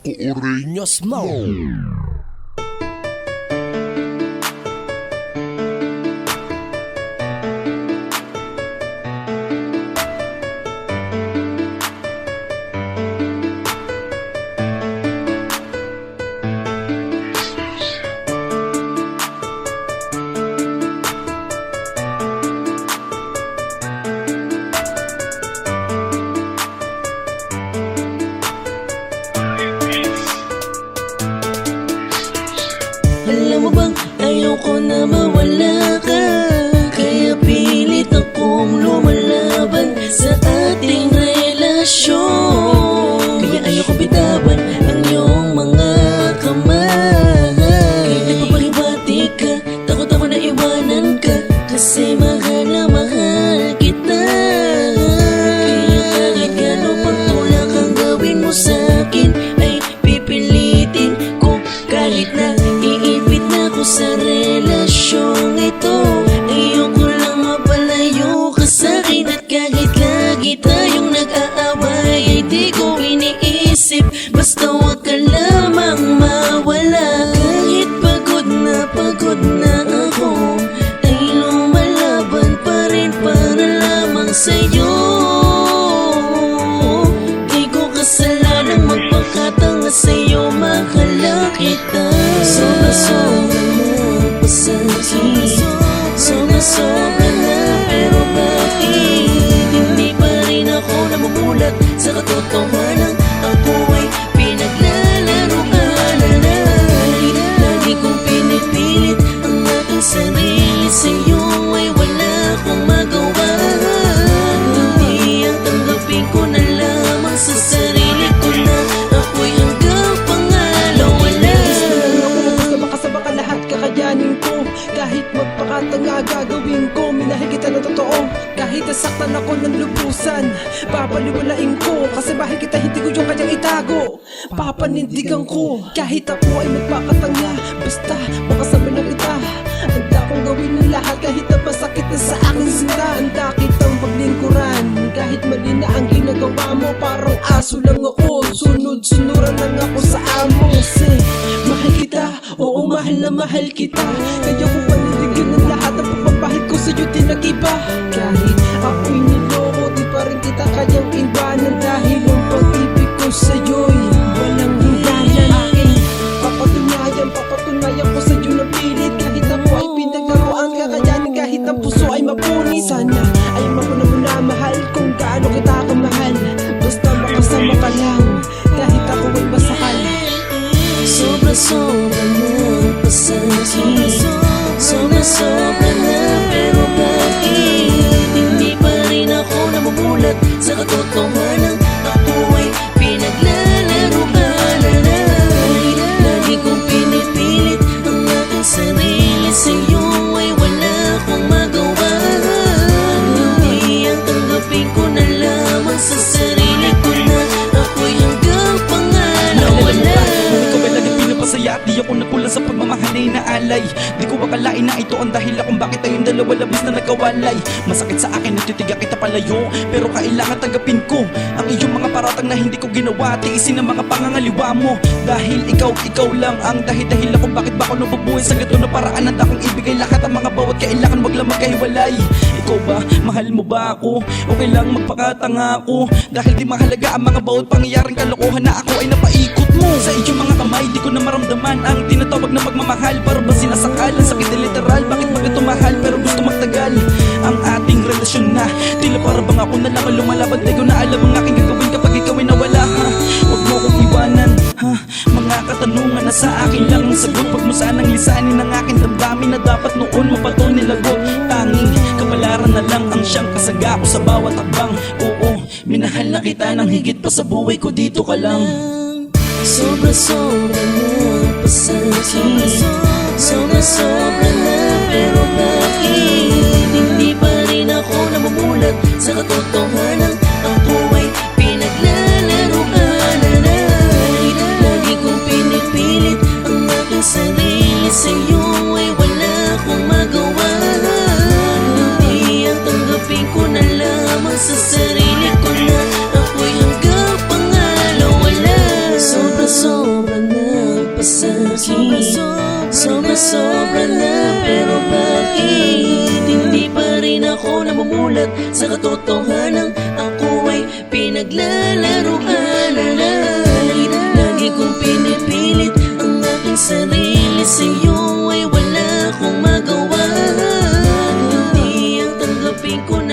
Paco Ureñas Mau. Alam mo bang ayoko na mawala ka, kaya pilit akong lumalaban sa ating relasyon. Kaya ayoko bitawan ang iyong mga kamay. Kahit nagpapalibati ka, takot ako na iwanan ka, kasi mahal na mahal kita. Kaya kahit gano'n pagtulak ang gawin mo sa'kin, ay pipilitin ko kahit na iipit na ako sa relasyong ito. Ayoko lang mapalayo ka sa'kin, at kahit lagi tayong nag-aaway, ay di ko iniisip, basta wag ka lamang mawala. Kahit pagod na ako, ay lumalaban pa rin para lamang sa'yo. Di ko kasalanang magpakatanga sa'yo, mahal kita. Sobra-sobra na pasakit, sobra-sobra na, pero bakit hindi pa rin ako namumulat sa katotohanan? Ako ay pinaglalaruan na. Lagi kong pinipilit ang aking sarili, sa'yo ay wala akong magawa. Hindi ang tanggapin ko na lamang sa sarili ko na ako'y hanggang pangalawa na. Basta makasabak ang lahat kakayanin ko, kahit magpakatanga gagawin ko. Minahal kita na totoo, kahit nasaktan ako ng lubusan, babaliwalain ko, kasi mahal kita, hindi ko yung kanyang itago. Papanindigan ko, kahit ako ay magpakatanga, basta makasama na kita. Handa kong gawin ng lahat, kahit na masakit na sa aking sinta. Handa kitang paglingkuran, kahit mali na ang ginagawa mo. Parang aso lang ako, sunod-sunuran lang ako sa amo. Kasi mahal kita, oo mahal na mahal kita. Kaya kung panindigan ng lahat ang pagpapahal ko sa'yo, di nag-iba. Kahit ako'y niloko, di pa rin kita kayang iwanan, dahil ang pag-ibig ko sa'yo'y walang hingganan. Aking papatunayan ko sa'yo na pilit, kahit ako ay pinaglaruan, kakayanin kahit ang puso ay mapunit. Sana ay mauna mo na mahal kung gaano kita kamahal, basta makasama ka lang, kahit ako ay masakal. Sobra-sobra na pasakit, sobra-sobra na, pero bakit hindi pa rin ako namumulat sa katotohanan? Ako ay pinaglalaruan na. Lagi kong pinipilit ang aking sarili, sa'yo ay wala akong magawa. Hindi ang tanggapin ko na lamang sa sarili ko na ako'y hanggang pangalawa na. Pinapasaya at di ako nagkulang sa pagmamahal na inaalay. Di ko akalain na ito ang dahilan kung bakit tayong dalawa labis na nagkawalay. Masakit sa akin at titiga kita palayo, pero kailangan tanggapin ko ang iyong mga paratang na hindi ko ginawa. Tiisin ang mga pangangaliwa mo, dahil ikaw lang ang dahilan kung bakit ba ako nabubuhay sa gato na paraan. Handa kong ibigay lahat ang mga bawat kailangan, wag lang magkahiwalay. Ikaw ba, mahal mo ba ako? Okay lang magpakatanga ako, dahil di mahalaga ang mga bawat pangyayaring kalokohan na ako ay napaikot mo. Sa iyong mga kamay, di ko na maramdaman ang tinatawag na pagmamahal. Para ba sinasakal ang sakit na literal? Bakit ba ito mahal pero gusto magtagal ang ating relasyon na tila para bang ako na lang ang lumalaban? Di ko na alam ang aking gagawin kapag ikaw ay nawala, ha? Huwag mo kong iwanan, ha? Mga katanungan na sa akin lang ang sagot. Huwag mo sanang lisanin ang aking damdamin na dapat noon mo pa ito nilagot. Tanging kapalaran na lang ang siyang kasaga ko sa bawat takbang. Oo, minahal na kita ng higit pa sa buhay ko, dito ka lang. Sobra-sobra na pasakit, sobra-sobra na, pero bakit hindi pa rin ako namumulat sa katotohanan? Ako ay pinaglalaruan na. Lagi kong pinipilit ang aking sarili, sa'yo ay wala akong magawa. Hindi ang tanggapin ko na lamang sa sarili ko na ako'y hanggang pangalawa na. Sobra Sobra nagpasakit, sobra na. Pero bakit hindi pa rin ako namumulat sa katotohanan? Ako ay pinaglalaruan. Lagi kong pinipilit ang aking sarili, sa'yo ay wala akong magawa. Hindi ang tanggapin ko na